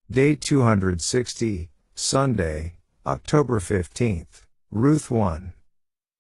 Day 260, Sunday, October 15th. Ruth 1.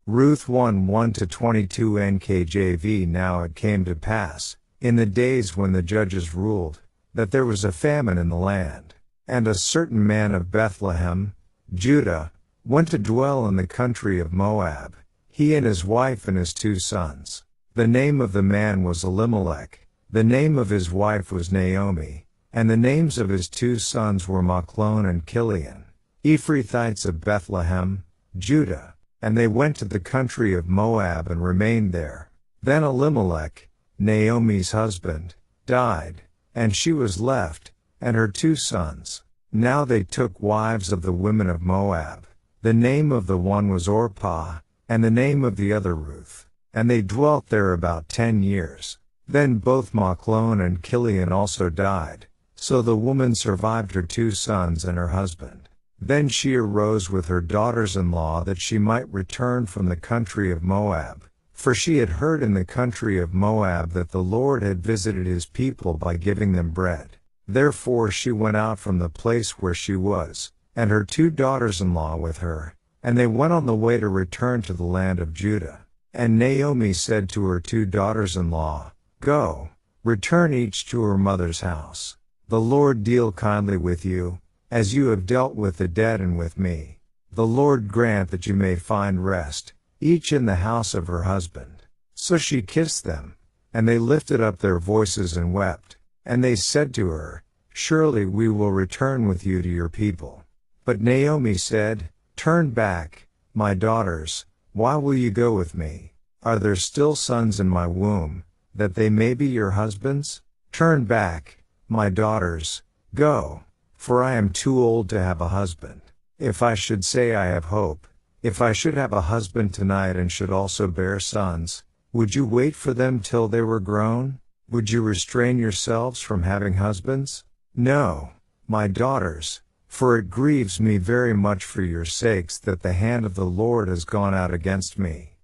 Ruth 1:1-22 NKJV. Now it came to pass, in the days when the judges ruled, that there was a famine in the land. And a certain man of Bethlehem, Judah, went to dwell in the country of Moab, he and his wife and his 2 sons. The name of the man was Elimelech, the name of his wife was Naomi, and the names of his 2 sons were Machlon and Kilian, Ephrathites of Bethlehem, Judah. And they went to the country of Moab and remained there. Then Elimelech, Naomi's husband, died, and she was left, and her 2 sons. Now they took wives of the women of Moab. The name of the one was Orpah, and the name of the other Ruth. And they dwelt there about 10 years. Then both Machlon and Kilian also died. So the woman survived her 2 sons and her husband. Then she arose with her daughters-in-law that she might return from the country of Moab, for she had heard in the country of Moab that the Lord had visited his people by giving them bread. Therefore she went out from the place where she was, and her 2 daughters-in-law with her, and they went on the way to return to the land of Judah. And Naomi said to her 2 daughters-in-law, Go, return each to her mother's house. The Lord deal kindly with you, as you have dealt with the dead and with me. The Lord grant that you may find rest, each in the house of her husband. So she kissed them, and they lifted up their voices and wept. And they said to her, Surely we will return with you to your people. But Naomi said, Turn back, my daughters, why will you go with me? Are there still sons in my womb, that they may be your husbands? Turn back, my daughters, go, for I am too old to have a husband. If I should say I have hope, if I should have a husband tonight and should also bear sons, would you wait for them till they were grown? Would you restrain yourselves from having husbands? No, my daughters, for it grieves me very much for your sakes that the hand of the Lord has gone out against me.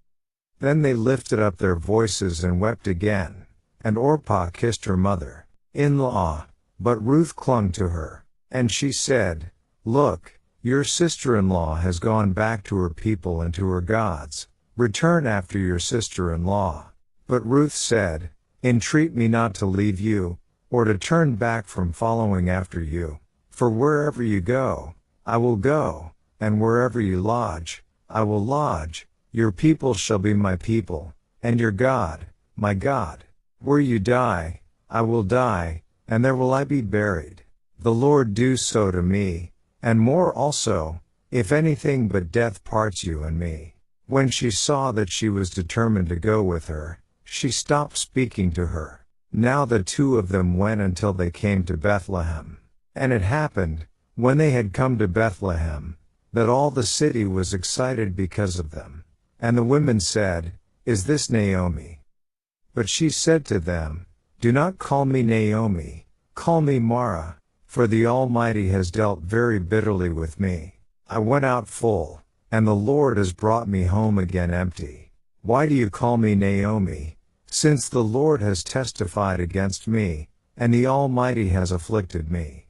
Then they lifted up their voices and wept again, and Orpah kissed her mother-in-law, but Ruth clung to her, and she said, Look, your sister-in-law has gone back to her people and to her gods. Return after your sister-in-law. But Ruth said, Entreat me not to leave you, or to turn back from following after you. For wherever you go, I will go, and wherever you lodge, I will lodge. Your people shall be my people, and your God, my God. Where you die, I will die, and there will I be buried. The Lord do so to me, and more also, if anything but death parts you and me. When she saw that she was determined to go with her, she stopped speaking to her. Now the 2 of them went until they came to Bethlehem. And it happened, when they had come to Bethlehem, that all the city was excited because of them. And the women said, Is this Naomi? But she said to them, Do not call me Naomi, call me Mara, for the Almighty has dealt very bitterly with me. I went out full, and the Lord has brought me home again empty. Why do you call me Naomi, since the Lord has testified against me, and the Almighty has afflicted me?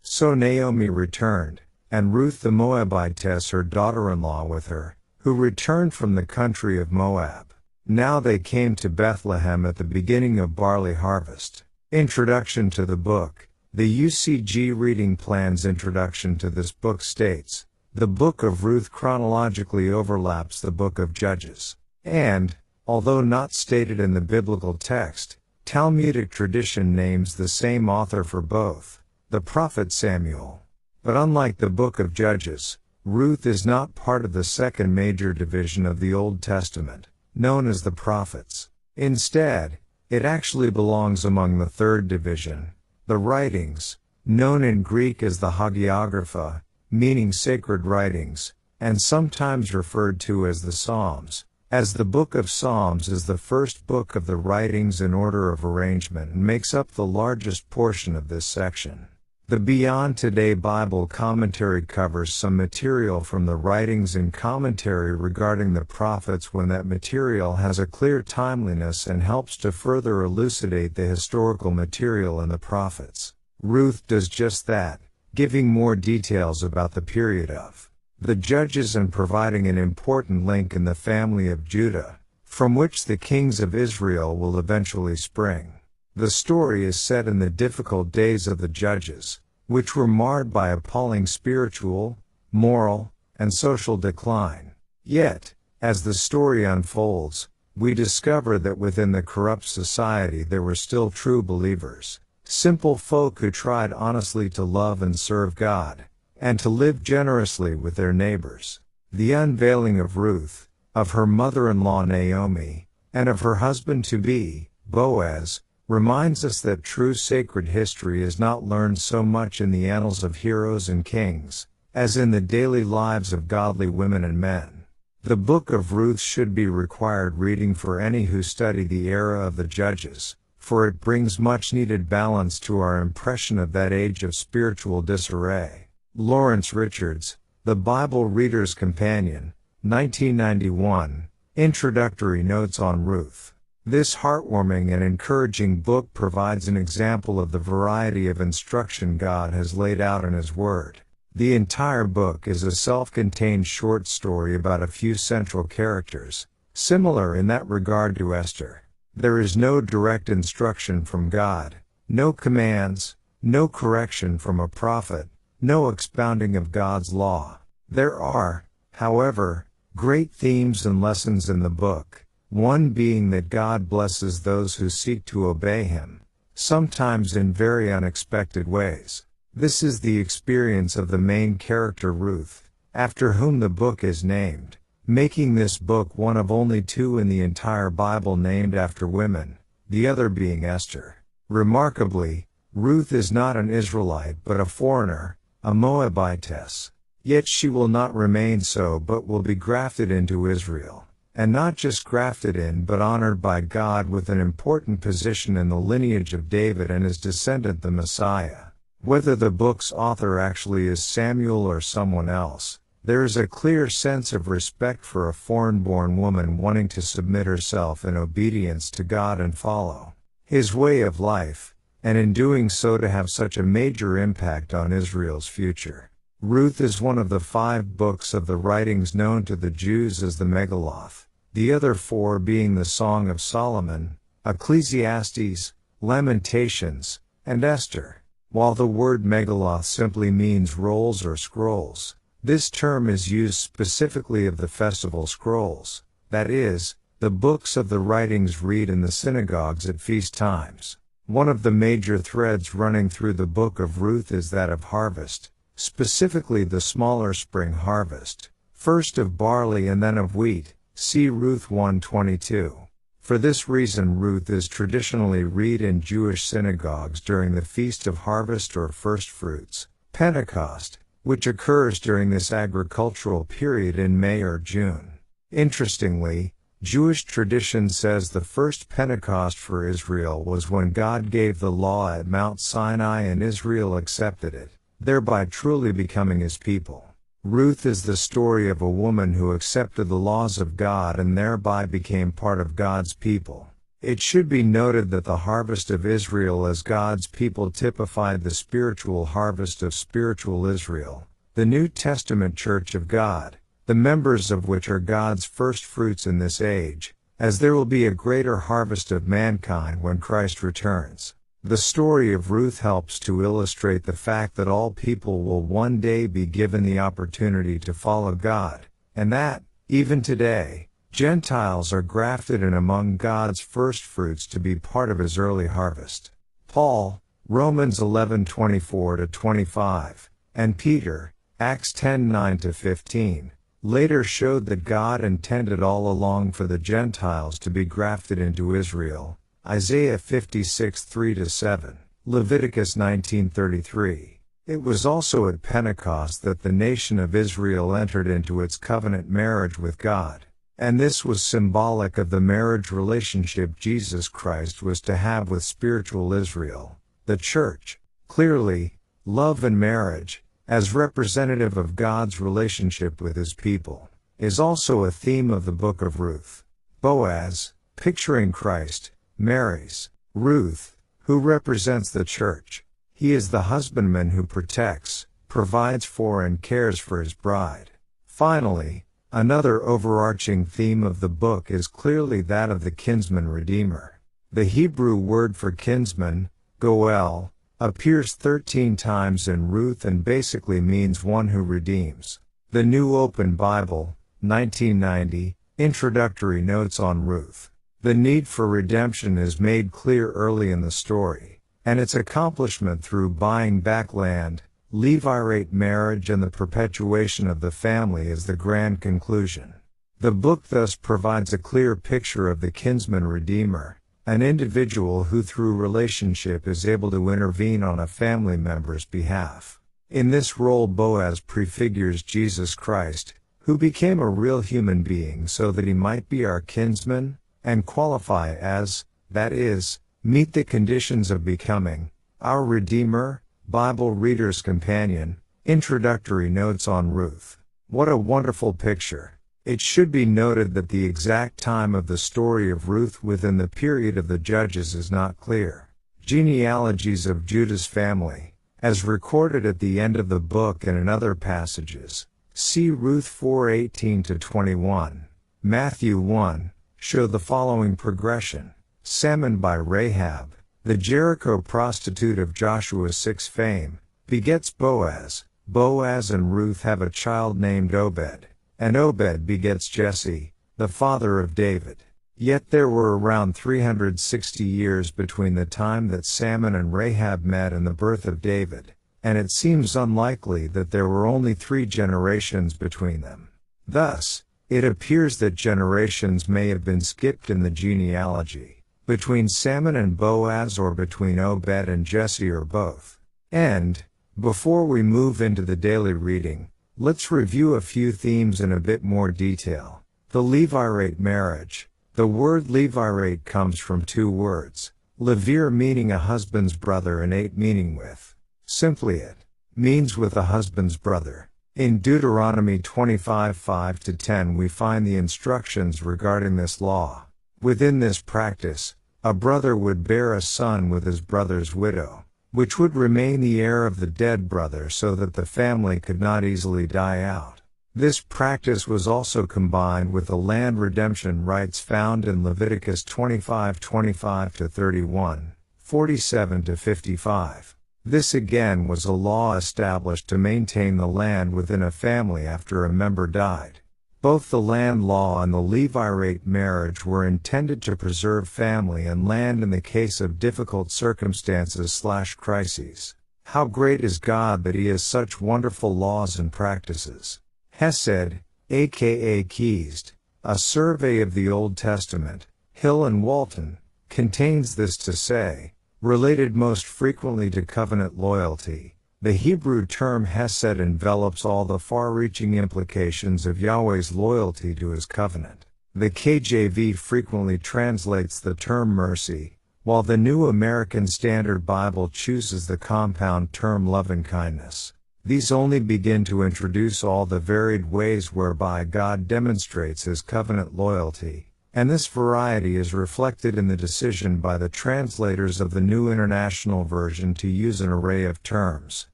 So Naomi returned, and Ruth the Moabitess her daughter-in-law with her, who returned from the country of Moab. Now they came to Bethlehem at the beginning of barley harvest. Introduction to the book. The UCG Reading Plan's introduction to this book states, the book of Ruth chronologically overlaps the book of Judges, and, although not stated in the biblical text, Talmudic tradition names the same author for both, the prophet Samuel. But unlike the book of Judges, Ruth is not part of the second major division of the Old Testament, known as the prophets. Instead, it actually belongs among the third division, the writings, known in Greek as the Hagiographa, meaning sacred writings, and sometimes referred to as the Psalms, as the book of Psalms is the first book of the writings in order of arrangement and makes up the largest portion of this section. The Beyond Today Bible commentary covers some material from the writings and commentary regarding the prophets when that material has a clear timeliness and helps to further elucidate the historical material in the prophets. Ruth does just that, giving more details about the period of the judges and providing an important link in the family of Judah, from which the kings of Israel will eventually spring. The story is set in the difficult days of the judges, which were marred by appalling spiritual, moral, and social decline. Yet, as the story unfolds, we discover that within the corrupt society there were still true believers, simple folk who tried honestly to love and serve God, and to live generously with their neighbors. The unveiling of Ruth, of her mother-in-law Naomi, and of her husband-to-be, Boaz, reminds us that true sacred history is not learned so much in the annals of heroes and kings, as in the daily lives of godly women and men. The book of Ruth should be required reading for any who study the era of the Judges, for it brings much-needed balance to our impression of that age of spiritual disarray. Lawrence Richards, The Bible Reader's Companion, 1991, Introductory Notes on Ruth. This heartwarming and encouraging book provides an example of the variety of instruction God has laid out in His Word. The entire book is a self-contained short story about a few central characters, similar in that regard to Esther. There is no direct instruction from God, no commands, no correction from a prophet, no expounding of God's law. There are, however, great themes and lessons in the book, one being that God blesses those who seek to obey Him, sometimes in very unexpected ways. This is the experience of the main character Ruth, after whom the book is named, making this book one of only two in the entire Bible named after women, the other being Esther. Remarkably, Ruth is not an Israelite but a foreigner, a Moabitess. Yet she will not remain so but will be grafted into Israel, and not just grafted in but honored by God with an important position in the lineage of David and his descendant the Messiah. Whether the book's author actually is Samuel or someone else, there is a clear sense of respect for a foreign-born woman wanting to submit herself in obedience to God and follow His way of life, and in doing so to have such a major impact on Israel's future. Ruth is one of the 5 books of the writings known to the Jews as the Megilloth, the other 4 being the Song of Solomon, Ecclesiastes, Lamentations, and Esther. While the word Megilloth simply means rolls or scrolls, this term is used specifically of the festival scrolls, that is, the books of the writings read in the synagogues at feast times. One of the major threads running through the book of Ruth is that of harvest, specifically the smaller spring harvest, first of barley and then of wheat, see Ruth 1:22. For this reason Ruth is traditionally read in Jewish synagogues during the Feast of Harvest or First Fruits, Pentecost, which occurs during this agricultural period in May or June. Interestingly, Jewish tradition says the first Pentecost for Israel was when God gave the law at Mount Sinai and Israel accepted it, thereby truly becoming His people. Ruth is the story of a woman who accepted the laws of God and thereby became part of God's people. It should be noted that the harvest of Israel as God's people typified the spiritual harvest of spiritual Israel, the New Testament Church of God, the members of which are God's first fruits in this age, as there will be a greater harvest of mankind when Christ returns. The story of Ruth helps to illustrate the fact that all people will one day be given the opportunity to follow God, and that, even today, Gentiles are grafted in among God's first fruits to be part of His early harvest. Paul, Romans 11:24-25, and Peter, Acts 10:9-15, later showed that God intended all along for the Gentiles to be grafted into Israel. Isaiah 56:3-7, Leviticus 19:33. It was also at Pentecost that the nation of Israel entered into its covenant marriage with God, and this was symbolic of the marriage relationship Jesus Christ was to have with spiritual Israel, the church. Clearly, love and marriage, as representative of God's relationship with His people, is also a theme of the book of Ruth. Boaz, picturing Christ, marries Ruth, who represents the church. He is the husbandman who protects, provides for and cares for his bride. Finally, another overarching theme of the book is clearly that of the kinsman redeemer. The Hebrew word for kinsman, goel, appears 13 times in Ruth and basically means one who redeems. The New Open Bible, 1990, Introductory Notes on Ruth. The need for redemption is made clear early in the story, and its accomplishment through buying back land, Levirate marriage and the perpetuation of the family is the grand conclusion. The book thus provides a clear picture of the kinsman redeemer, an individual who through relationship is able to intervene on a family member's behalf. In this role Boaz prefigures Jesus Christ, who became a real human being so that he might be our kinsman, and qualify as, that is, meet the conditions of becoming, our Redeemer. Bible Reader's Companion, Introductory Notes on Ruth. What a wonderful picture. It should be noted that the exact time of the story of Ruth within the period of the Judges is not clear. Genealogies of Judah's family, as recorded at the end of the book and in other passages, see Ruth 4:18-21, Matthew 1, show the following progression. Salmon by Rahab, the Jericho prostitute of Joshua 6 fame, begets Boaz. Boaz and Ruth have a child named Obed, and Obed begets Jesse, the father of David. Yet there were around 360 years between the time that Salmon and Rahab met and the birth of David, and it seems unlikely that there were only 3 generations between them. Thus, it appears that generations may have been skipped in the genealogy, between Salmon and Boaz or between Obed and Jesse or both. And, before we move into the daily reading, let's review a few themes in a bit more detail. The Levirate marriage. The word Levirate comes from 2 words, levir meaning a husband's brother and ate meaning with. Simply it means with a husband's brother. In Deuteronomy 25:5-10 we find the instructions regarding this law. Within this practice, a brother would bear a son with his brother's widow, which would remain the heir of the dead brother so that the family could not easily die out. This practice was also combined with the land redemption rights found in Leviticus 25:25-31, 47-55. This again was a law established to maintain the land within a family after a member died. Both the land law and the Levirate marriage were intended to preserve family and land in the case of difficult circumstances/crises. How great is God that He has such wonderful laws and practices. Hesed, aka Keysed, a survey of the Old Testament, Hill and Walton, contains this to say, related most frequently to covenant loyalty. The Hebrew term Hesed envelops all the far-reaching implications of Yahweh's loyalty to His covenant. The KJV frequently translates the term mercy, while the New American Standard Bible chooses the compound term lovingkindness. These only begin to introduce all the varied ways whereby God demonstrates His covenant loyalty, and this variety is reflected in the decision by the translators of the New International Version to use an array of terms: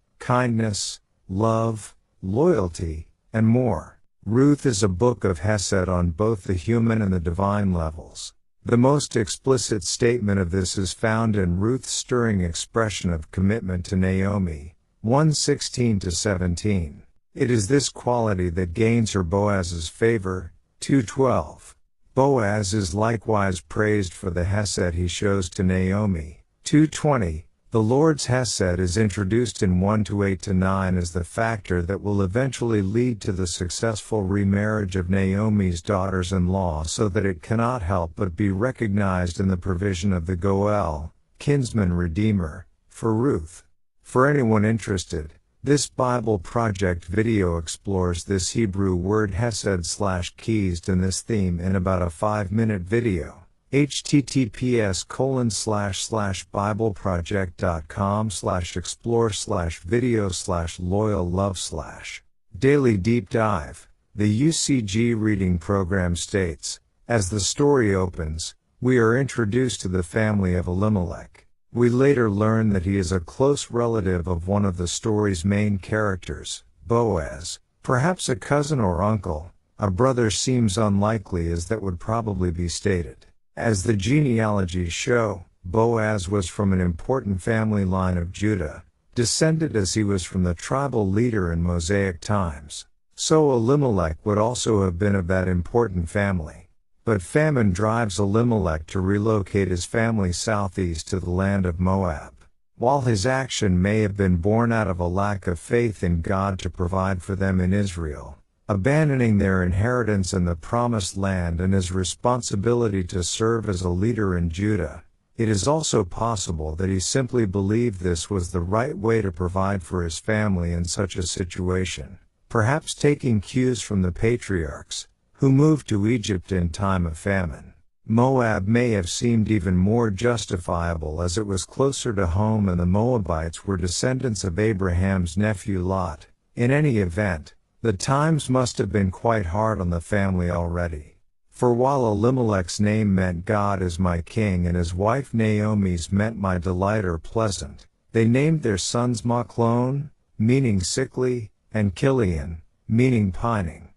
kindness, love, loyalty, and more. Ruth is a book of Hesed on both the human and the divine levels. The most explicit statement of this is found in Ruth's stirring expression of commitment to Naomi, 1:16-17. It is this quality that gains her Boaz's favor, 2:12. Boaz is likewise praised for the Hesed he shows to Naomi, 2:20. The Lord's Hesed is introduced in 1:8-9 as the factor that will eventually lead to the successful remarriage of Naomi's daughters-in-law, so that it cannot help but be recognized in the provision of the Goel, kinsman redeemer, for Ruth. For anyone interested, this Bible Project video explores this Hebrew word Hesed/Keysed and this theme in about a 5-minute video. https://bibleproject.com/explore/video/loyal-love/. Daily Deep Dive. The UCG reading program states, as the story opens, we are introduced to the family of Elimelech. We later learn that he is a close relative of one of the story's main characters, Boaz, perhaps a cousin or uncle. A brother seems unlikely, as that would probably be stated. As the genealogies show, Boaz was from an important family line of Judah, descended as he was from the tribal leader in Mosaic times. So Elimelech would also have been of that important family. But famine drives Elimelech to relocate his family southeast to the land of Moab. While his action may have been born out of a lack of faith in God to provide for them in Israel, abandoning their inheritance in the promised land and his responsibility to serve as a leader in Judah, it is also possible that he simply believed this was the right way to provide for his family in such a situation, perhaps taking cues from the patriarchs, who moved to Egypt in time of famine. Moab may have seemed even more justifiable as it was closer to home and the Moabites were descendants of Abraham's nephew Lot. In any event, the times must have been quite hard on the family already. For while Elimelech's name meant God is my king and his wife Naomi's meant my delight or pleasant, they named their sons Machlon, meaning sickly, and Kilian, meaning pining,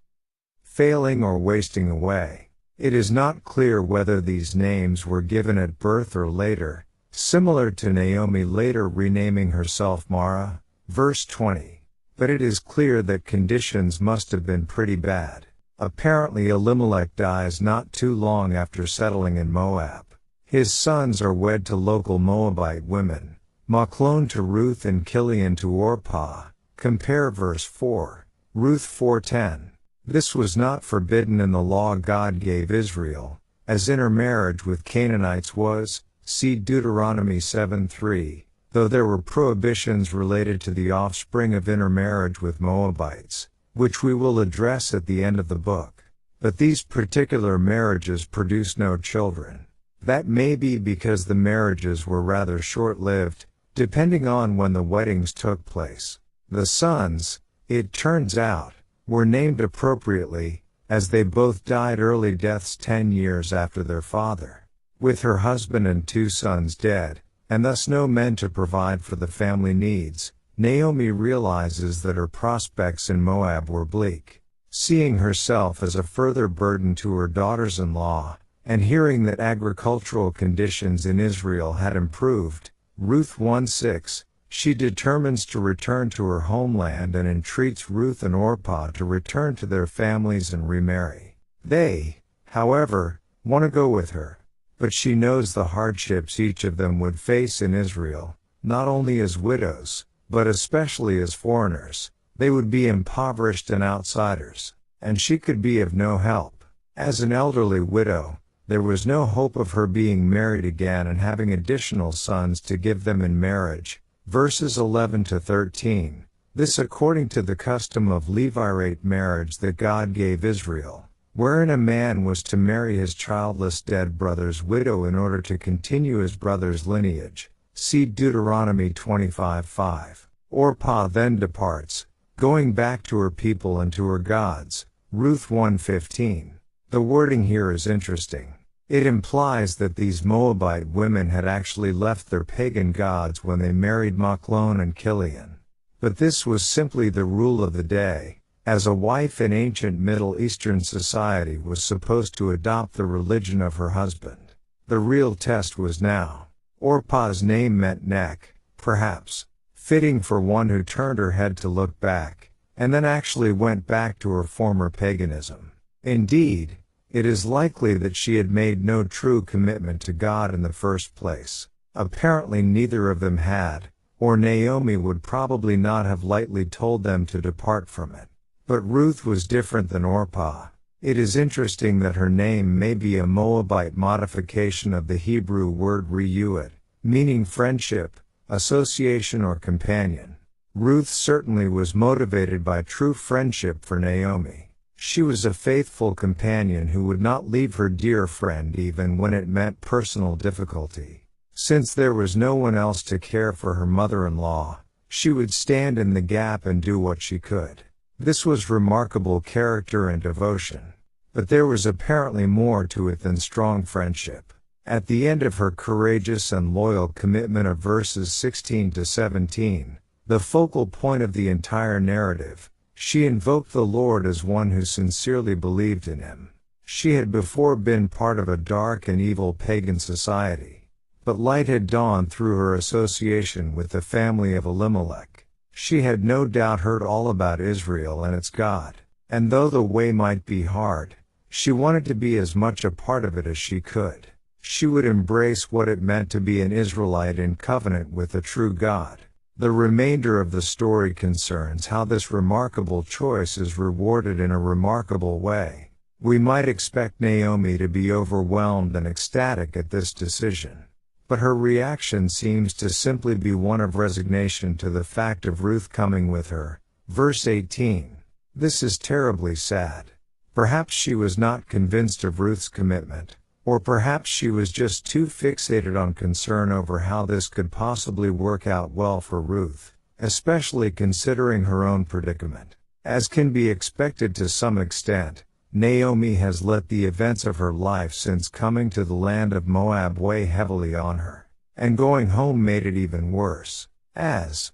failing or wasting away. It is not clear whether these names were given at birth or later, similar to Naomi later renaming herself Mara, verse 20. But it is clear that conditions must have been pretty bad. Apparently Elimelech dies not too long after settling in Moab. His sons are wed to local Moabite women, Machlon to Ruth and Kilian to Orpah. Compare verse 4, Ruth 4:10. This was not forbidden in the law God gave Israel, as intermarriage with Canaanites was, see Deuteronomy 7:3, though there were prohibitions related to the offspring of intermarriage with Moabites, which we will address at the end of the book. But these particular marriages produced no children. That may be because the marriages were rather short-lived, depending on when the weddings took place. The sons, it turns out, were named appropriately, as they both died early deaths 10 years after their father. With her husband and 2 sons dead, and thus no men to provide for the family needs, Naomi realizes that her prospects in Moab were bleak. Seeing herself as a further burden to her daughters-in-law, and hearing that agricultural conditions in Israel had improved, Ruth 1:6, she determines to return to her homeland and entreats Ruth and Orpah to return to their families and remarry. They, however, want to go with her. But she knows the hardships each of them would face in Israel, not only as widows, but especially as foreigners. They would be impoverished and outsiders, and she could be of no help. As an elderly widow, there was no hope of her being married again and having additional sons to give them in marriage. Verses 11 to 13, this according to the custom of Levirate marriage that God gave Israel, wherein a man was to marry his childless dead brother's widow in order to continue his brother's lineage. See Deuteronomy 25:5. Orpah then departs, going back to her people and to her gods. Ruth 1:15. The wording here is interesting. It implies that these Moabite women had actually left their pagan gods when they married Machlon and Kilian. But this was simply the rule of the day, as a wife in ancient Middle Eastern society was supposed to adopt the religion of her husband. The real test was now. Orpah's name meant neck, perhaps, fitting for one who turned her head to look back, and then actually went back to her former paganism. Indeed, it is likely that she had made no true commitment to God in the first place. Apparently neither of them had, or Naomi would probably not have lightly told them to depart from it. But Ruth was different than Orpah. It is interesting that her name may be a Moabite modification of the Hebrew word reuet, meaning friendship, association or companion. Ruth certainly was motivated by true friendship for Naomi. She was a faithful companion who would not leave her dear friend even when it meant personal difficulty. Since there was no one else to care for her mother-in-law, she would stand in the gap and do what she could. This was remarkable character and devotion. But there was apparently more to it than strong friendship. At the end of her courageous and loyal commitment of verses 16 to 17, the focal point of the entire narrative, she invoked the Lord as one who sincerely believed in him. She had before been part of a dark and evil pagan society. But light had dawned through her association with the family of Elimelech. She had no doubt heard all about Israel and its God, and though the way might be hard, she wanted to be as much a part of it as she could. She would embrace what it meant to be an Israelite in covenant with the true God. The remainder of the story concerns how this remarkable choice is rewarded in a remarkable way. We might expect Naomi to be overwhelmed and ecstatic at this decision. But her reaction seems to simply be one of resignation to the fact of Ruth coming with her. Verse 18. This is terribly sad. Perhaps she was not convinced of Ruth's commitment, or perhaps she was just too fixated on concern over how this could possibly work out well for Ruth, especially considering her own predicament. As can be expected to some extent, Naomi has let the events of her life since coming to the land of Moab weigh heavily on her, and going home made it even worse. As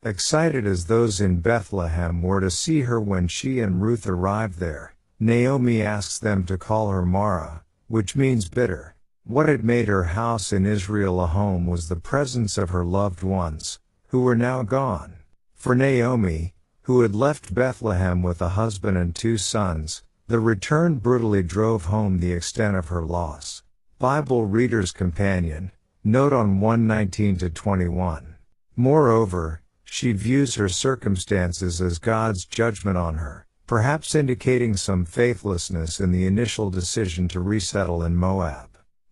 excited as those in Bethlehem were to see her when she and Ruth arrived there, Naomi asks them to call her Mara, which means bitter. What had made her house in Israel a home was the presence of her loved ones, who were now gone. For Naomi, who had left Bethlehem with a husband and 2 sons, the return brutally drove home the extent of her loss. Bible Reader's Companion, note on 1:19-21. Moreover, she views her circumstances as God's judgment on her, perhaps indicating some faithlessness in the initial decision to resettle in Moab.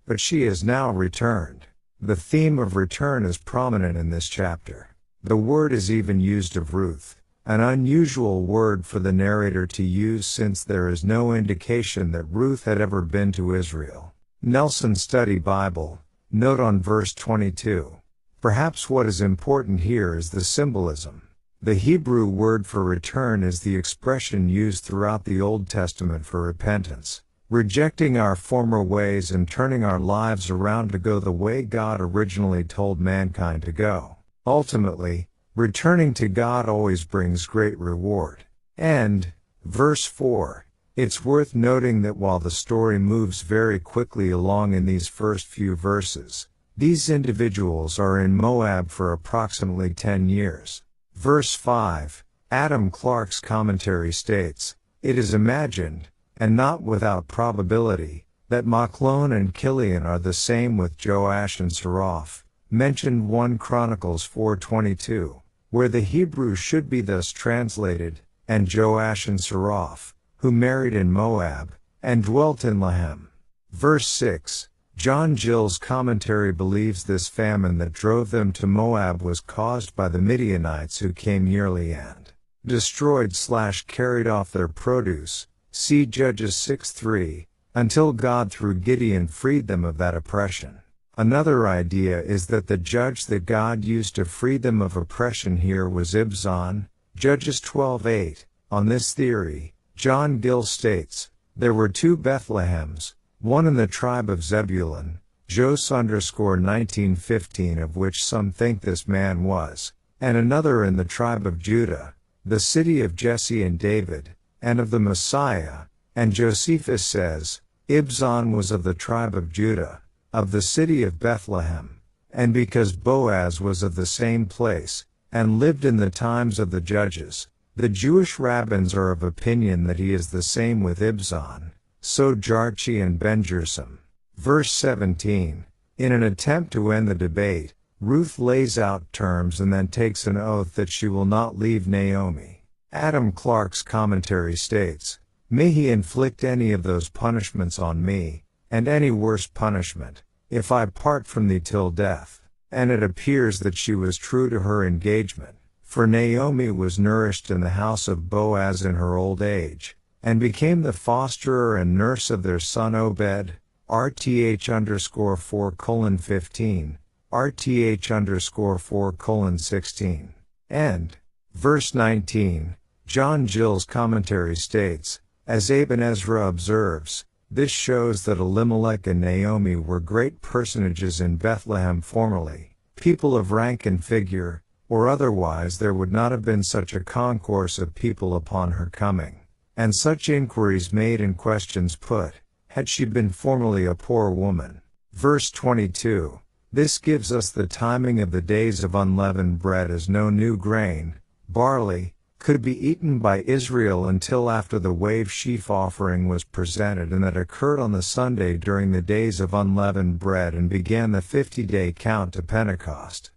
But she has now returned. The theme of return is prominent in this chapter. The word is even used of Ruth, an unusual word for the narrator to use since there is no indication that Ruth had ever been to Israel. Nelson Study Bible, note on verse 22. Perhaps what is important here is the symbolism. The Hebrew word for return is the expression used throughout the Old Testament for repentance, rejecting our former ways and turning our lives around to go the way God originally told mankind to go. Ultimately, returning to God always brings great reward. And, verse 4, it's worth noting that while the story moves very quickly along in these first few verses, these individuals are in Moab for approximately 10 years. Verse 5, Adam Clarke's commentary states, it is imagined, and not without probability, that Machlon and Kilian are the same with Joash and Seraph, mentioned 1 Chronicles 4:22. Where the Hebrew should be thus translated, and Joash and Seraph, who married in Moab, and dwelt in Lahem. Verse 6, John Gill's commentary believes this famine that drove them to Moab was caused by the Midianites who came yearly and destroyed/carried off their produce, see Judges 6:3, until God through Gideon freed them of that oppression. Another idea is that the judge that God used to free them of oppression here was Ibzan, Judges 12:8. On this theory, John Gill states, there were 2 Bethlehems, one in the tribe of Zebulun, Jos_1915 of which some think this man was, and another in the tribe of Judah, the city of Jesse and David, and of the Messiah, and Josephus says, Ibzan was of the tribe of Judah, of the city of Bethlehem, and because Boaz was of the same place, and lived in the times of the judges, the Jewish rabbins are of opinion that he is the same with Ibzan, so Jarchi and Ben-Jersom. Verse 17, in an attempt to end the debate, Ruth lays out terms and then takes an oath that she will not leave Naomi. Adam Clarke's commentary states, may he inflict any of those punishments on me, and any worse punishment, if I part from thee till death. And it appears that she was true to her engagement, for Naomi was nourished in the house of Boaz in her old age, and became the fosterer and nurse of their son Obed, RTH_4:15, RTH_4:16. And, verse 19, John Gill's commentary states, as Aben Ezra observes, This shows that Elimelech and Naomi were great personages in Bethlehem formerly, people of rank and figure, or otherwise there would not have been such a concourse of people upon her coming, and such inquiries made and questions put, had she been formerly a poor woman. Verse 22. This gives us the timing of the days of unleavened bread, as no new grain, barley, could be eaten by Israel until after the wave sheaf offering was presented, and that occurred on the Sunday during the days of unleavened bread and began the 50-day count to Pentecost.